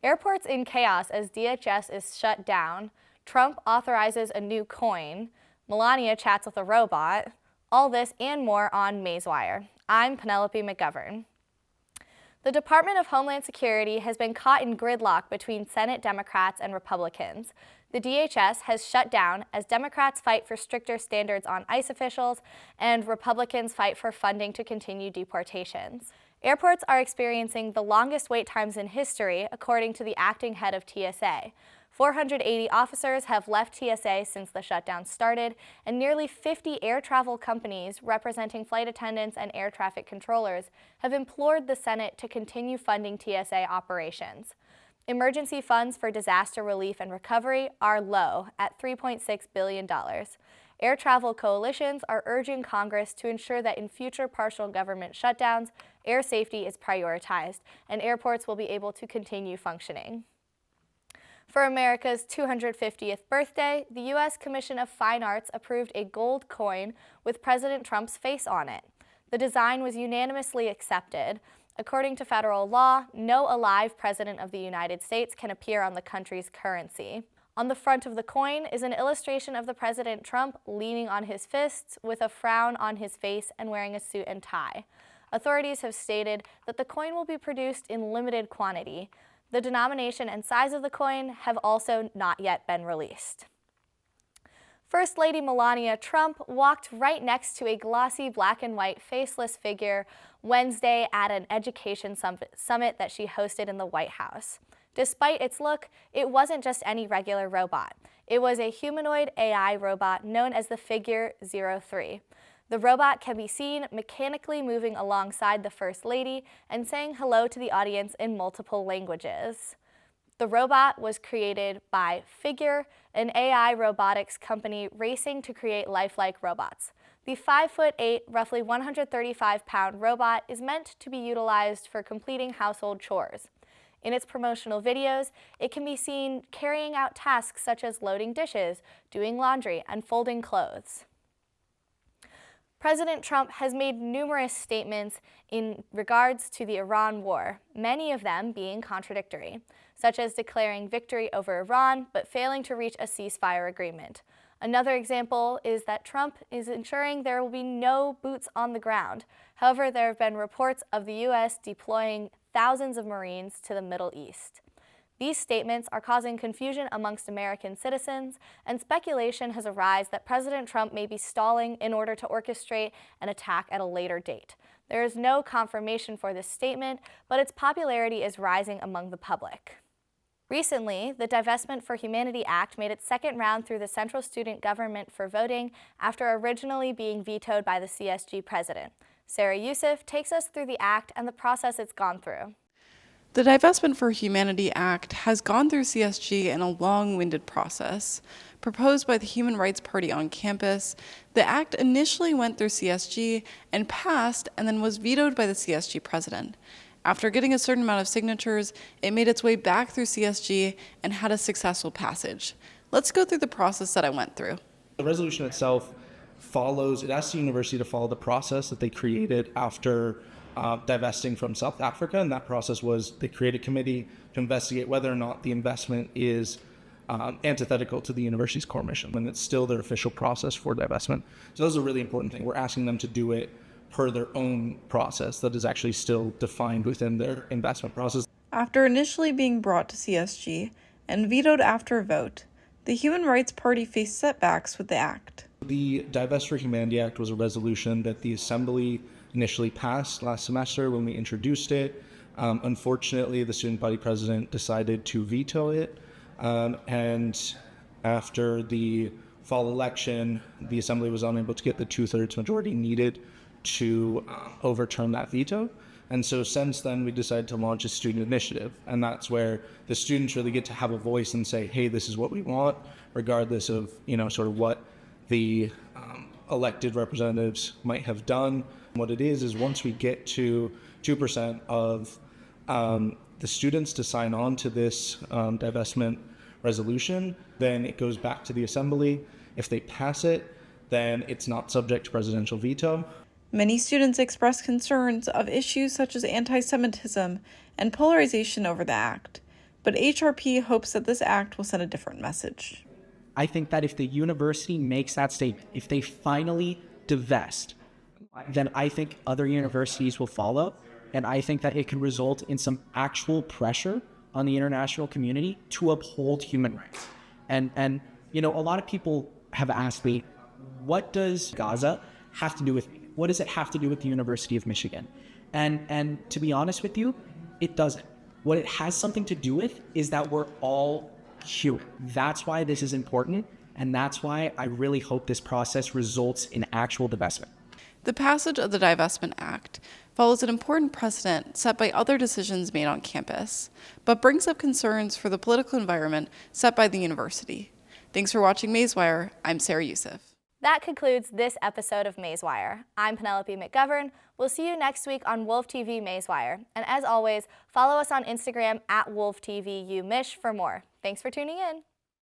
Airports in chaos as DHS is shut down. Trump authorizes a new coin. Melania chats with a robot. All this and more on Maizewire. I'm Penelope McGovern. The Department of Homeland Security has been caught in gridlock between Senate Democrats and Republicans. The DHS has shut down as Democrats fight for stricter standards on ICE officials and Republicans fight for funding to continue deportations. Airports are experiencing the longest wait times in history, according to the acting head of TSA. 480 officers have left TSA since the shutdown started, and nearly 50 air travel companies representing flight attendants and air traffic controllers have implored the Senate to continue funding TSA operations. Emergency funds for disaster relief and recovery are low at $3.6 billion. Air travel coalitions are urging Congress to ensure that in future partial government shutdowns, air safety is prioritized and airports will be able to continue functioning. For America's 250th birthday, the U.S. Commission of Fine Arts approved a gold coin with President Trump's face on it. The design was unanimously accepted. According to federal law, no alive president of the United States can appear on the country's currency. On the front of the coin is an illustration of the President Trump leaning on his fists with a frown on his face and wearing a suit and tie. Authorities have stated that the coin will be produced in limited quantity. The denomination and size of the coin have also not yet been released. First Lady Melania Trump walked right next to a glossy black and white faceless figure Wednesday at an education summit that she hosted in the White House. Despite its look, it wasn't just any regular robot. It was a humanoid AI robot known as the Figure 03. The robot can be seen mechanically moving alongside the First Lady and saying hello to the audience in multiple languages. The robot was created by Figure, an AI robotics company racing to create lifelike robots. The 5'8", roughly 135-pound robot is meant to be utilized for completing household chores. In its promotional videos, it can be seen carrying out tasks such as loading dishes, doing laundry, and folding clothes. President Trump has made numerous statements in regards to the Iran war, many of them being contradictory, such as declaring victory over Iran but failing to reach a ceasefire agreement. Another example is that Trump is ensuring there will be no boots on the ground. However, there have been reports of the U.S. deploying thousands of Marines to the Middle East. These statements are causing confusion amongst American citizens, and speculation has arisen that President Trump may be stalling in order to orchestrate an attack at a later date. There is no confirmation for this statement, but its popularity is rising among the public. Recently, the Divestment for Humanity Act made its second round through the Central Student Government for voting after originally being vetoed by the CSG president. Sarah Yousif takes us through the act and the process it's gone through. The Divestment for Humanity Act has gone through CSG in a long-winded process. Proposed by the Human Rights Party on campus, the act initially went through CSG and passed and then was vetoed by the CSG president. After getting a certain amount of signatures, it made its way back through CSG and had a successful passage. Let's go through the process that I went through. The resolution itself it asks the university to follow the process that they created after divesting from South Africa, and that process was they create a committee to investigate whether or not the investment is antithetical to the university's core mission, and it's still their official process for divestment. So that's a really important thing. We're asking them to do it per their own process that is actually still defined within their investment process. After initially being brought to CSG and vetoed after a vote, the Human Rights Party faced setbacks with the act. The Divest for Humanity Act was a resolution that the Assembly initially passed last semester when we introduced it. Unfortunately, the student body president decided to veto it, and after the fall election, the Assembly was unable to get the 2/3 majority needed to overturn that veto. And so since then, we decided to launch a student initiative, and that's where the students really get to have a voice and say, hey, this is what we want, regardless of, sort of what the elected representatives might have done. What it is once we get to 2% of the students to sign on to this divestment resolution, then it goes back to the Assembly. If they pass it, then it's not subject to presidential veto. Many students expressed concerns of issues such as anti-Semitism and polarization over the act. But HRP hopes that this act will send a different message. I think that if the university makes that statement, if they finally divest, then I think other universities will follow. And I think that it could result in some actual pressure on the international community to uphold human rights. And you know, a lot of people have asked me, what does Gaza have to do with me? What does it have to do with the University of Michigan? And to be honest with you, it doesn't. What it has something to do with is that we're all human. That's why this is important. And that's why I really hope this process results in actual divestment. The passage of the Divestment Act follows an important precedent set by other decisions made on campus, but brings up concerns for the political environment set by the university. Thanks for watching Maizewire. I'm Sarah Yousif. That concludes this episode of Maizewire. I'm Penelope McGovern. We'll see you next week on Wolf TV Maizewire. And as always, follow us on Instagram @WolfTVUMich for more. Thanks for tuning in.